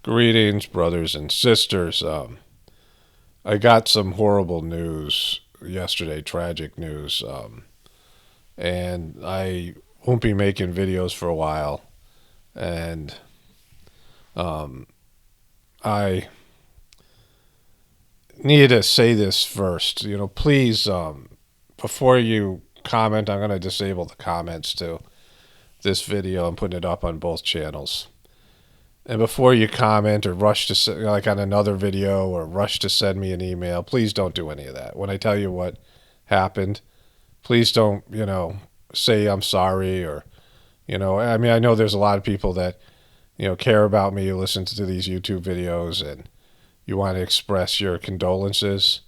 Greetings, brothers and sisters. I got some horrible news yesterday, tragic news, and I won't be making videos for a while. And I needed to say this first. Please, before you comment, I'm going to disable the comments to this video and putting it up on both channels. And before you comment or rush to, like on another video, or rush to send me an email, please don't do any of that. When I tell you what happened, please don't, say I'm sorry, or, I know there's a lot of people that, care about me, who listen to these YouTube videos, and you want to express your condolences,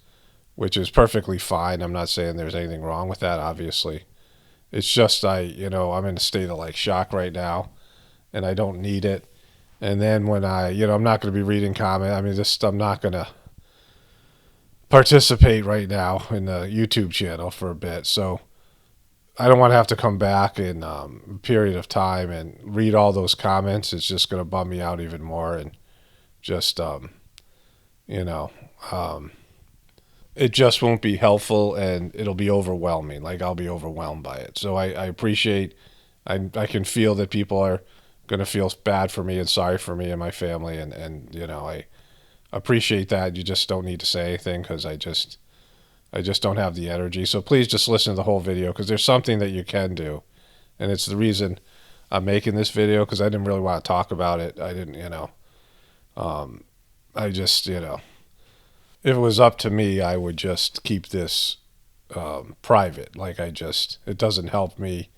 which is perfectly fine. I'm not saying there's anything wrong with that, obviously. It's just I'm in a state of shock right now, and I don't need it. And then when I'm not going to be reading comment. I'm not going to participate right now in the YouTube channel for a bit. So I don't want to have to come back in a period of time and read all those comments. It's just going to bum me out even more. And just, it just won't be helpful, and it'll be overwhelming. I'll be overwhelmed by it. So I appreciate, I can feel that people are going to feel bad for me and sorry for me and my family, and I appreciate that. You just don't need to say anything, because I just don't have the energy. So please just listen to the whole video, because there's something that you can do, and it's the reason I'm making this video, because I didn't really want to talk about it. I didn't, if it was up to me, I would just keep this private. It doesn't help me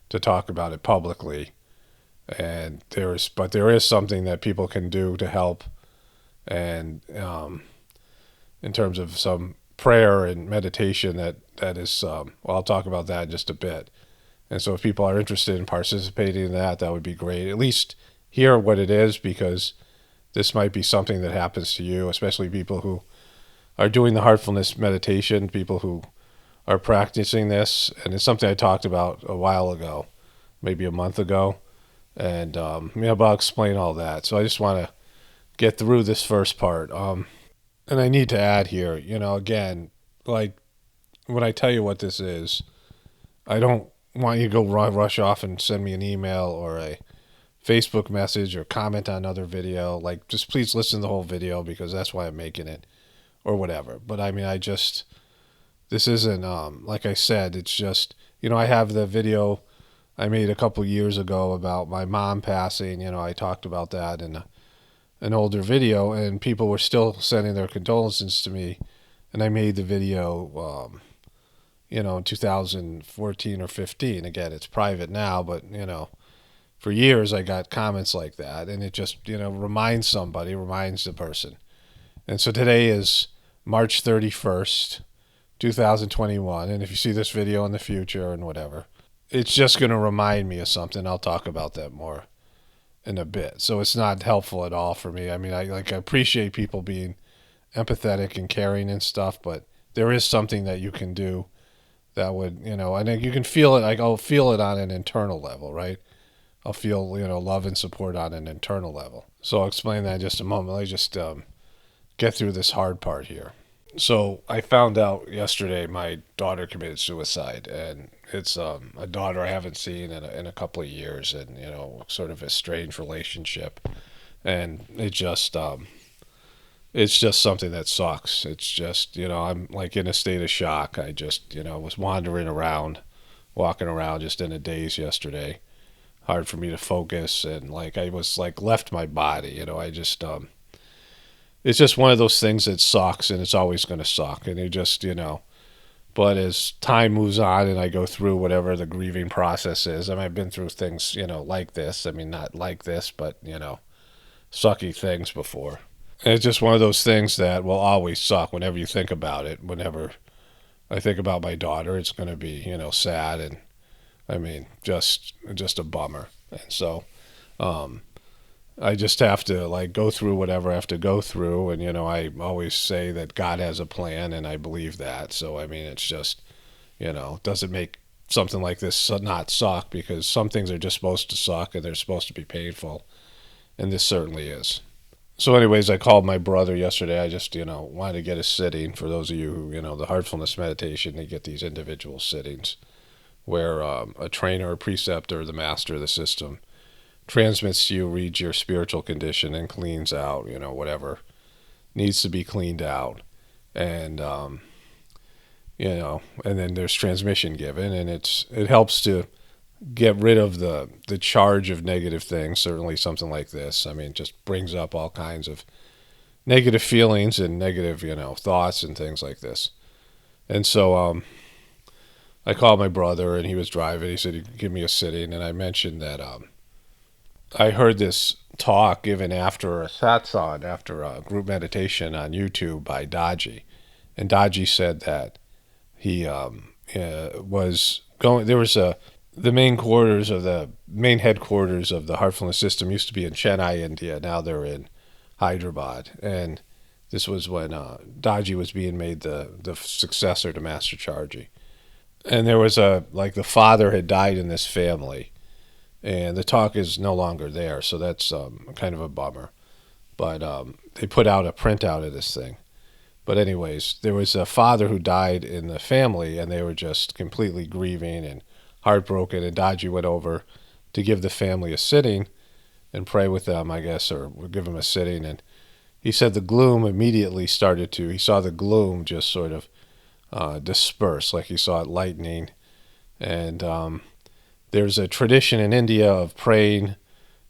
to talk about it publicly. And there is something that people can do to help, and in terms of some prayer and meditation, that is I'll talk about that in just a bit. And so if people are interested in participating in that would be great. At least hear what it is, because this might be something that happens to you, especially people who are doing the heartfulness meditation, people who are practicing this. And it's something I talked about a while ago, maybe a month ago. And I'll explain all that. So I just want to get through this first part. And I need to add here, again, when I tell you what this is, I don't want you to go rush off and send me an email or a Facebook message or comment on another video. Just please listen to the whole video, because that's why I'm making it, or whatever. But this isn't, like I said, it's just, I have the video I made a couple years ago about my mom passing. I talked about that in an older video, and people were still sending their condolences to me. And I made the video, in 2014 or 15. Again, it's private now, but, for years I got comments like that. And it just, reminds the person. And so today is March 31st, 2021. And if you see this video in the future and whatever, it's just going to remind me of something. I'll talk about that more in a bit. So it's not helpful at all for me. I appreciate people being empathetic and caring and stuff, but there is something that you can do that would, and you can feel it. I'll feel it on an internal level, right? I'll feel, love and support on an internal level. So I'll explain that in just a moment. Let me just get through this hard part here. So I found out yesterday my daughter committed suicide, and it's a daughter I haven't seen in a couple of years, and sort of a strange relationship, and it's just something that sucks. It's just I'm in a state of shock. I just was walking around just in a daze yesterday. Hard for me to focus, and I was left my body. I just it's just one of those things that sucks, and it's always going to suck. And it just, but as time moves on and I go through whatever the grieving process is, I've been through things, like this. Not like this, but, sucky things before. And it's just one of those things that will always suck whenever you think about it. Whenever I think about my daughter, it's going to be, sad, and just a bummer. And so, I just have to go through whatever I have to go through. And, I always say that God has a plan, and I believe that. So, it's just, doesn't make something like this not suck, because some things are just supposed to suck and they're supposed to be painful. And this certainly is. So, anyways, I called my brother yesterday. I just, wanted to get a sitting. For those of you who, the heartfulness meditation, they get these individual sittings where a trainer, a preceptor, the master of the system transmits to you, reads your spiritual condition, and cleans out, whatever needs to be cleaned out. And, and then there's transmission given, and it helps to get rid of the charge of negative things. Certainly something like this, I mean, just brings up all kinds of negative feelings and negative, thoughts and things like this. And so I called my brother, and he was driving. He said he'd give me a sitting, and I mentioned that I heard this talk given after a satsang, after a group meditation on YouTube by Daji. And Daji said that he was going, there was the main headquarters of the Heartfulness System used to be in Chennai, India. Now they're in Hyderabad. And this was when Daji was being made the successor to Master Charji. And there was the father had died in this family, and the talk is no longer there, so that's kind of a bummer. But they put out a printout of this thing. But anyways, there was a father who died in the family, and they were just completely grieving and heartbroken, and Daji went over to give the family a sitting and pray with them, I guess, or give them a sitting. And he said the gloom immediately he saw the gloom just sort of disperse, like he saw it lightning. And there's a tradition in India of praying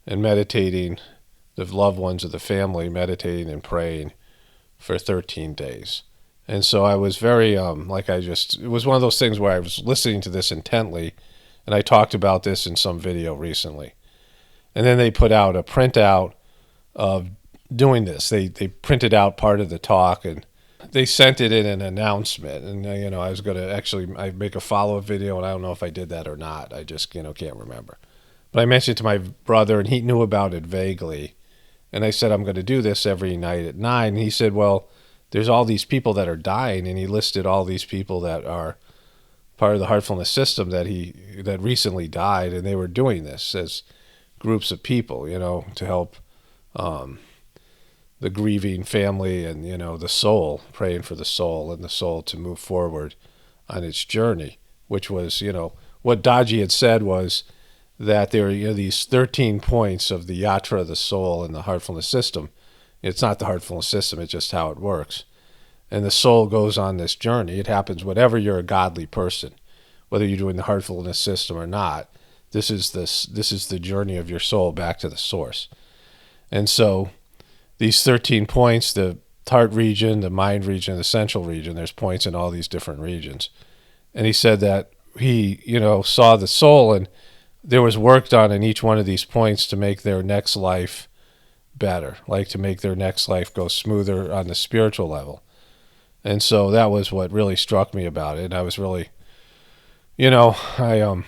and meditating, the loved ones of the family meditating and praying for 13 days. And so I was very, it was one of those things where I was listening to this intently, and I talked about this in some video recently. And then they put out a printout of doing this. They printed out part of the talk, and they sent it in an announcement. And, I was going to I make a follow-up video, and I don't know if I did that or not. I just, can't remember. But I mentioned it to my brother, and he knew about it vaguely. And I said, I'm going to do this every night at 9. And he said, well, there's all these people that are dying. And he listed all these people that are part of the Heartfulness System that recently died. And they were doing this as groups of people, to help the grieving family and, the soul, praying for the soul and the soul to move forward on its journey, which was, what Daji had said was that there are these 13 points of the yatra of the soul in the Heartfulness System. It's not the Heartfulness System, it's just how it works. And the soul goes on this journey. It happens whenever you're a godly person, whether you're doing the Heartfulness System or not. This is the journey of your soul back to the source. And so these 13 points, the heart region, the mind region, the central region, there's points in all these different regions. And he said that he, saw the soul, and there was work done in each one of these points to make their next life better, like to make their next life go smoother on the spiritual level. And so that was what really struck me about it. And I was really, I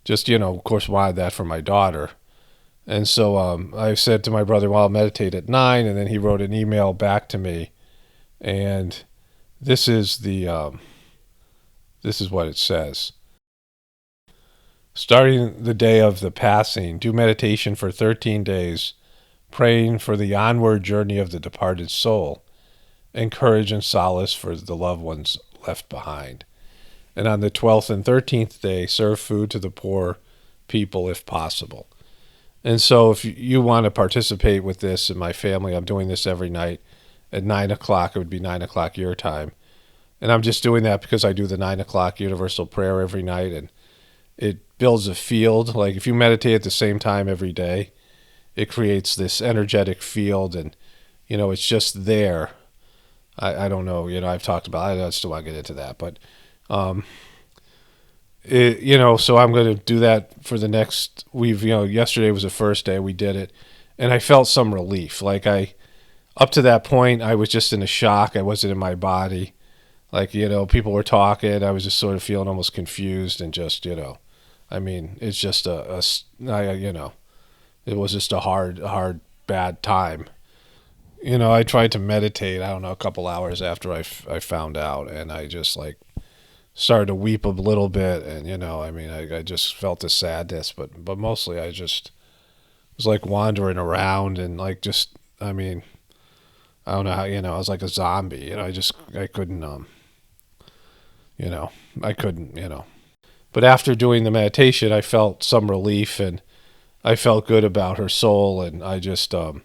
just, of course, wanted that for my daughter. And so I said to my brother, well, I'll meditate at 9. And then he wrote an email back to me. And this is what it says. Starting the day of the passing, do meditation for 13 days, praying for the onward journey of the departed soul, encourage and solace for the loved ones left behind. And on the 12th and 13th day, serve food to the poor people if possible. And so if you want to participate with this in my family, I'm doing this every night at 9 o'clock. It would be 9 o'clock your time. And I'm just doing that because I do the 9 o'clock universal prayer every night, and it builds a field. Like if you meditate at the same time every day, it creates this energetic field, and, it's just there. I don't know, I've talked about it. I still want to get into that, but, so I'm going to do that for the next, yesterday was the first day we did it, and I felt some relief. Up to that point, I was just in a shock. I wasn't in my body. People were talking. I was just sort of feeling almost confused and just, it's just it was just a hard, bad time. I tried to meditate, I don't know, a couple hours after I found out, and I just started to weep a little bit, and I just felt the sadness, but mostly I just was wandering around and just I mean, I don't know how, I was like a zombie. I couldn't, you know, I couldn't. But after doing the meditation, I felt some relief, and I felt good about her soul, and I just, my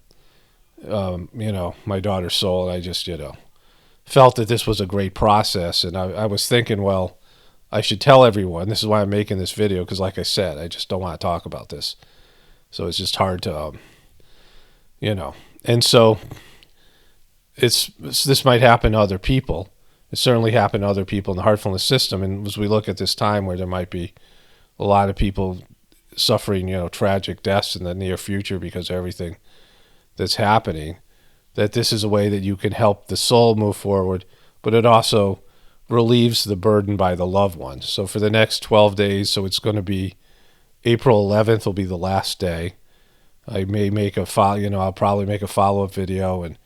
daughter's soul, and I just, felt that this was a great process. And I was thinking, well, I should tell everyone. This is why I'm making this video, because like I said, I just don't want to talk about this. So it's just hard to, and so this might happen to other people. It certainly happened to other people in the heartfulness system. And as we look at this time where there might be a lot of people suffering, tragic deaths in the near future because of everything that's happening, that this is a way that you can help the soul move forward, but it also relieves the burden by the loved ones. So for the next 12 days, so it's going to be April 11th will be the last day. I may make I'll probably make a follow-up video, and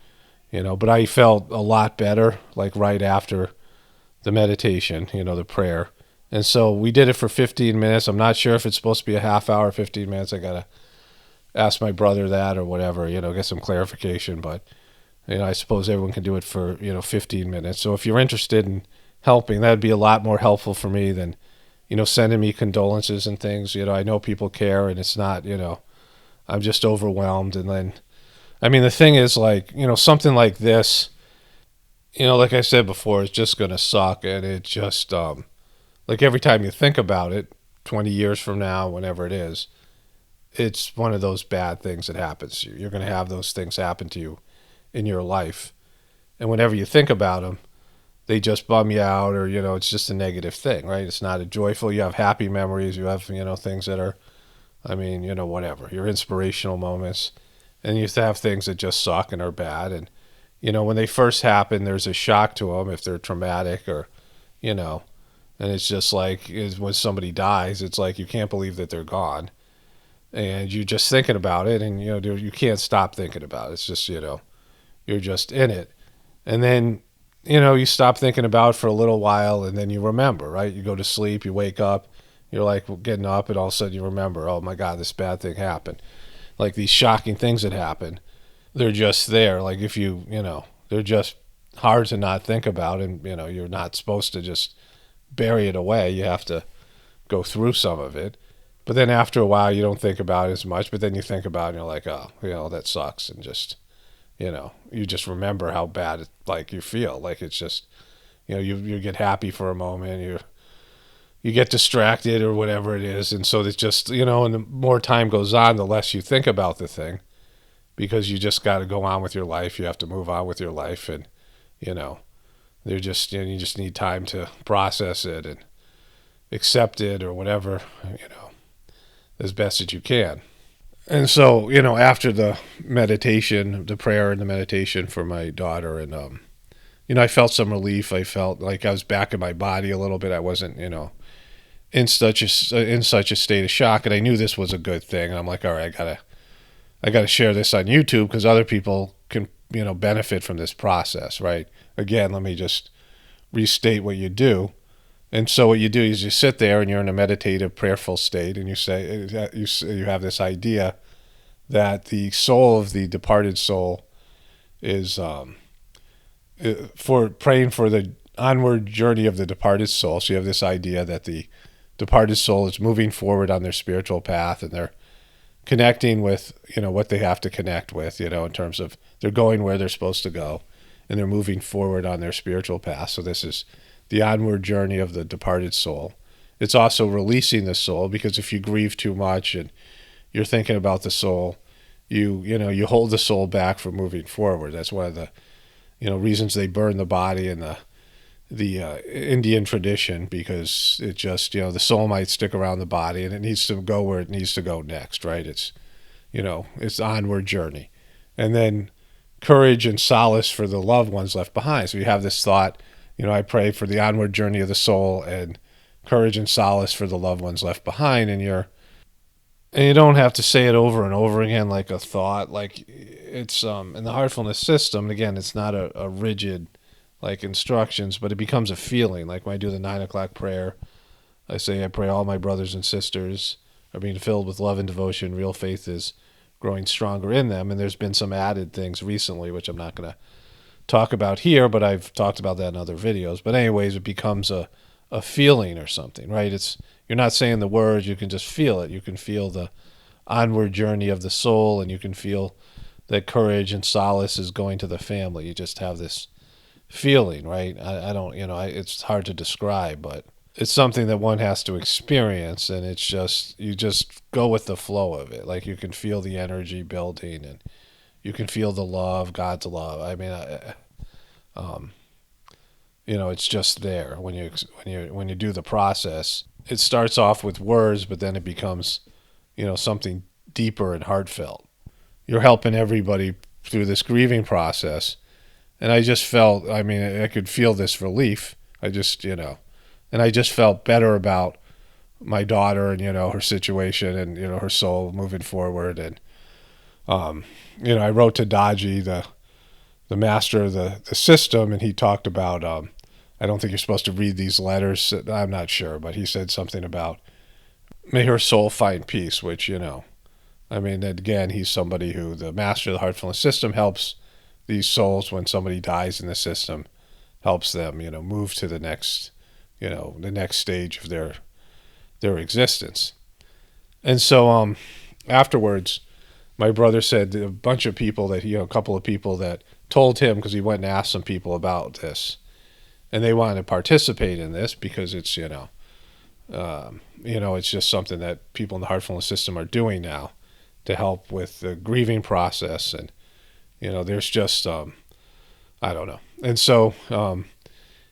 but I felt a lot better like right after the meditation, the prayer. And so we did it for 15 minutes. I'm not sure if it's supposed to be a half hour, 15 minutes. I got to ask my brother that or whatever, get some clarification. But, I suppose everyone can do it for, 15 minutes. So if you're interested in helping, that'd be a lot more helpful for me than, sending me condolences and things. I know people care, and it's not, I'm just overwhelmed. And then, the thing is, like, something like this, like I said before, it's just going to suck. And it just, like every time you think about it, 20 years from now, whenever it is, it's one of those bad things that happens to you. You're going to have those things happen to you in your life. And whenever you think about them, they just bum you out, or, it's just a negative thing, right? It's not a joyful, you have happy memories, you have, things that are, whatever, your inspirational moments. And you have things that just suck and are bad. And, when they first happen, there's a shock to them if they're traumatic or, and it's just like when somebody dies, it's like you can't believe that they're gone. And you're just thinking about it, and, you can't stop thinking about it. It's just, you're just in it. And then, you stop thinking about it for a little while, and then you remember, right? You go to sleep, you wake up, you're like getting up, and all of a sudden you remember, oh my God, this bad thing happened. Like these shocking things that happen, they're just there. Like if they're just hard to not think about, and, you're not supposed to just bury it away. You have to go through some of it. But then after a while, you don't think about it as much, but then you think about it and you're like, oh, that sucks. And just, you just remember how bad it, like you feel. Like it's just, you get happy for a moment, you get distracted or whatever it is. And so it's just, and the more time goes on, the less you think about the thing, because you just got to go on with your life. You have to move on with your life. And, they're just, you just need time to process it and accept it or whatever, as best as you can. And so, after the meditation, the prayer and the meditation for my daughter, and, I felt some relief. I felt like I was back in my body a little bit. I wasn't, in such a state of shock, and I knew this was a good thing. And I'm like, all right, I gotta share this on YouTube because other people can, benefit from this process, right? Again, let me just restate what you do. And so what you do is you sit there and you're in a meditative, prayerful state, and you say, you have this idea that the soul of the departed soul is for praying for the onward journey of the departed soul. So you have this idea that the departed soul is moving forward on their spiritual path, and they're connecting with, what they have to connect with, in terms of they're going where they're supposed to go, and they're moving forward on their spiritual path. So this is the onward journey of the departed soul. It's also releasing the soul, because if you grieve too much and you're thinking about the soul, you hold the soul back from moving forward. That's one of the reasons they burn the body in the Indian tradition, because it just the soul might stick around the body and it needs to go where it needs to go next, right? It's it's onward journey, and then courage and solace for the loved ones left behind. So you have this thought. I pray for the onward journey of the soul and courage and solace for the loved ones left behind. And you don't have to say it over and over again like a thought. Like it's in the heartfulness system. Again, it's not a rigid like instructions, but it becomes a feeling. Like when I do the 9 o'clock prayer, I say, I pray all my brothers and sisters are being filled with love and devotion. Real faith is growing stronger in them. And there's been some added things recently, which I'm not going to talk about here, but I've talked about that in other videos. But anyways, it becomes a feeling or something, right? You're not saying the words, you can just feel it. You can feel the onward journey of the soul, and you can feel that courage and solace is going to the family. You just have this feeling, right? I don't, it's hard to describe, but it's something that one has to experience, and it's just, you just go with the flow of it. Like, you can feel the energy building, and you can feel the love, God's love. I mean, it's just there when you do the process. It starts off with words, but then it becomes, something deeper and heartfelt. You're helping everybody through this grieving process. And I just felt, I could feel this relief. And I just felt better about my daughter and, her situation and, her soul moving forward. And, I wrote to Daji, the master of the system, and he talked about, I don't think you're supposed to read these letters. I'm not sure, but he said something about, may her soul find peace, which, again, he's somebody who, the master of the heartfulness system, helps these souls when somebody dies in the system, helps them, move to the next stage of their existence. And so afterwards, my brother said a bunch of people that a couple of people that told him, because he went and asked some people about this, and they wanted to participate in this because it's, it's just something that people in the heartfulness system are doing now to help with the grieving process. And, there's just, I don't know. And so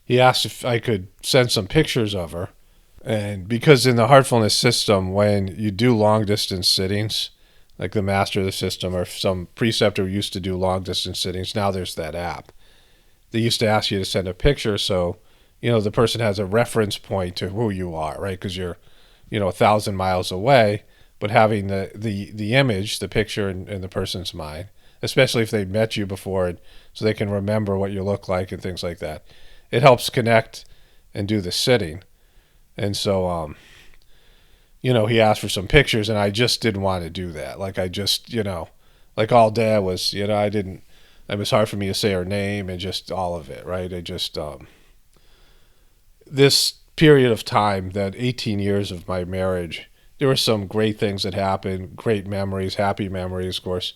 he asked if I could send some pictures of her. And because in the heartfulness system, when you do long distance sittings, like the master of the system or some preceptor used to do long distance sittings, now there's that app. They used to ask you to send a picture so, the person has a reference point to who you are, right? Because you're, 1,000 miles away, but having the image, the picture in the person's mind, especially if they've met you before, and so they can remember what you look like and things like that. It helps connect and do the sitting. And so, he asked for some pictures, and I just didn't want to do that. Like, I just, like all day I was, it was hard for me to say her name and just all of it, right? I just, this period of time, that 18 years of my marriage, there were some great things that happened, great memories, happy memories, of course,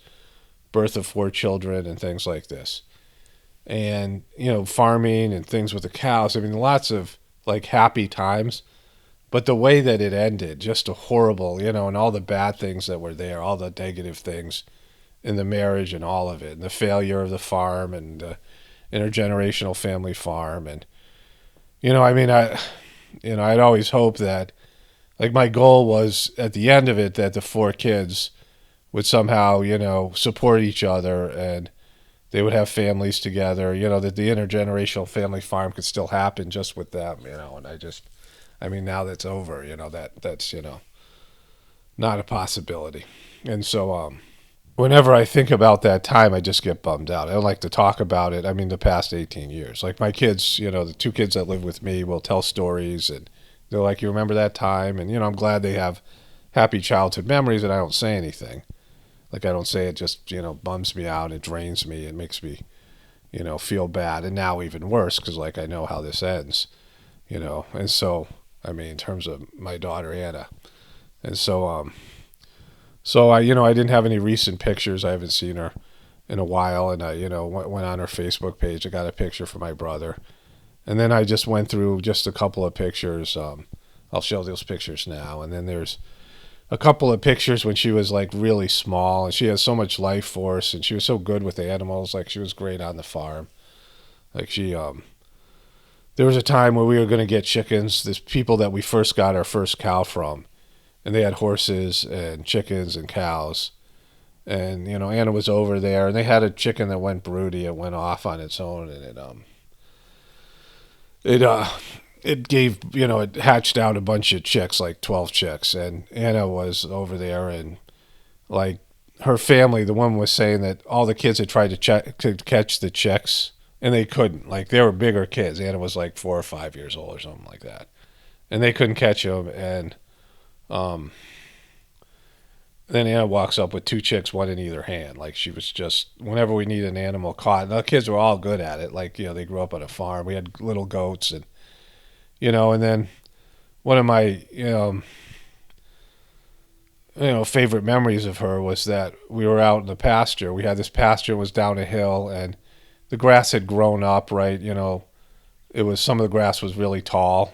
birth of 4 children and things like this. And, farming and things with the cows. Lots of like happy times, but the way that it ended, just a horrible, and all the bad things that were there, all the negative things in the marriage and all of it, and the failure of the farm and the intergenerational family farm. And, I'd always hoped that, like, my goal was at the end of it that the 4 kids would somehow, support each other and they would have families together, that the intergenerational family farm could still happen just with them, and now that's over, that's, not a possibility. And so, whenever I think about that time, I just get bummed out. I don't like to talk about it. The past 18 years, like my kids, the 2 kids that live with me will tell stories, and they're like, you remember that time? And, I'm glad they have happy childhood memories, and I don't say anything. Like, I don't say it, just, bums me out, it drains me, it makes me, feel bad. And now even worse, because, like, I know how this ends, and so, in terms of my daughter, Anna. And so, I didn't have any recent pictures. I haven't seen her in a while, and I, went on her Facebook page. I got a picture for my brother. And then I just went through just a couple of pictures. I'll show those pictures now. And then there's a couple of pictures when she was like really small, and she has so much life force, and she was so good with the animals. Like, she was great on the farm. Like, there was a time where we were going to get chickens. There's people that we first got our first cow from, and they had horses and chickens and cows. And, Anna was over there, and they had a chicken that went broody. It went off on its own, and it gave, it hatched out a bunch of chicks, like 12 chicks. And Anna was over there, and like her family, the woman was saying that all the kids had tried to catch the chicks, and they couldn't. Like, they were bigger kids. Anna was like 4 or 5 years old or something like that. And they couldn't catch them. And, then Anna walks up with two chicks, one in either hand. Like she was just, whenever we need an animal caught, and the kids were all good at it. Like, they grew up on a farm. We had little goats and, and then one of my, favorite memories of her was that we were out in the pasture. We had this pasture, was down a hill, and the grass had grown up, right? It was, some of the grass was really tall,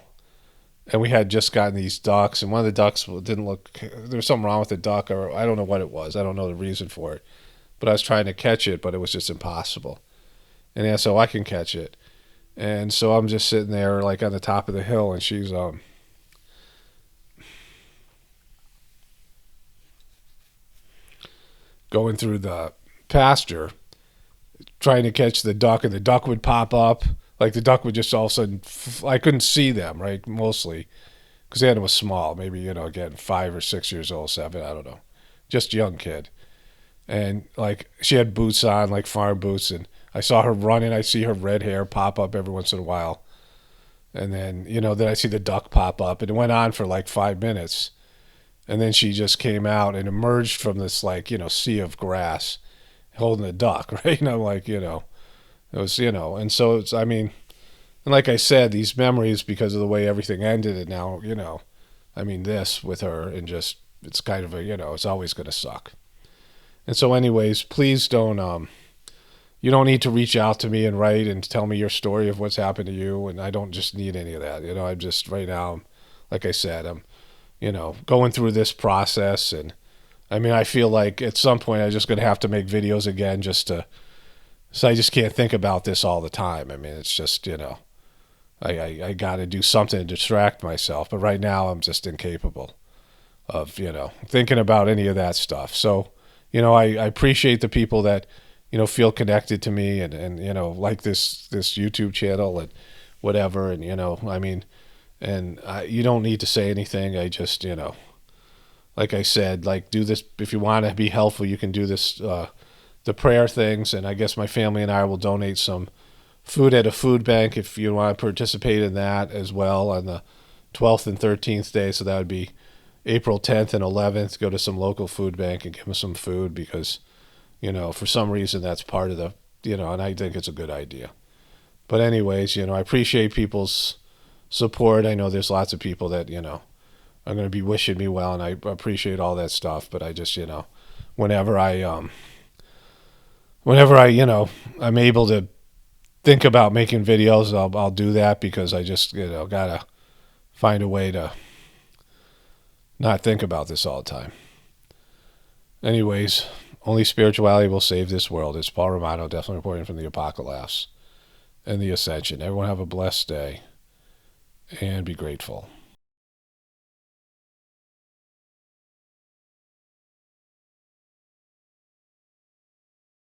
and we had just gotten these ducks, and one of the ducks didn't look, there was something wrong with the duck, or I don't know what it was. I don't know the reason for it. But I was trying to catch it, but it was just impossible. And yeah, so I can catch it. And so I'm just sitting there like on the top of the hill, and she's going through the pasture trying to catch the duck, and the duck would pop up. Like the duck would just all of a sudden, I couldn't see them, right? Mostly because Anna was small, maybe, again, 5 or 6 years old, 7, I don't know. Just a young kid. And like she had boots on, like farm boots, and I saw her running. I see her red hair pop up every once in a while. And then, then I see the duck pop up, and it went on for like 5 minutes. And then she just came out and emerged from this, like, sea of grass holding a duck, right? And I'm like, it was, and so it's, I mean, and like I said, these memories, because of the way everything ended, and now, I mean, this with her, and just, it's kind of a, it's always going to suck. And so, anyways, please don't, you don't need to reach out to me and write and tell me your story of what's happened to you. And I don't just need any of that. I'm just, right now, like I said, I'm, going through this process. And I mean, I feel like at some point I'm just going to have to make videos again so I just can't think about this all the time. I mean, it's just, I got to do something to distract myself. But right now I'm just incapable of, thinking about any of that stuff. So, I appreciate the people that, feel connected to me and like this YouTube channel and whatever. And, I mean, and you don't need to say anything. I just, like I said, like, do this. If you want to be helpful, you can do this, the prayer things. And I guess my family and I will donate some food at a food bank if you want to participate in that as well on the 12th and 13th day. So that would be April 10th and 11th. Go to some local food bank and give them some food because, for some reason that's part of the, and I think it's a good idea. But anyways, I appreciate people's support. I know there's lots of people that, are going to be wishing me well, and I appreciate all that stuff. But I just, whenever I, I'm able to think about making videos, I'll do that because I just, gotta find a way to not think about this all the time. Anyways, only spirituality will save this world. It's Paul Romano, definitely reporting from the Apocalaughs and the Ascension. Everyone have a blessed day and be grateful.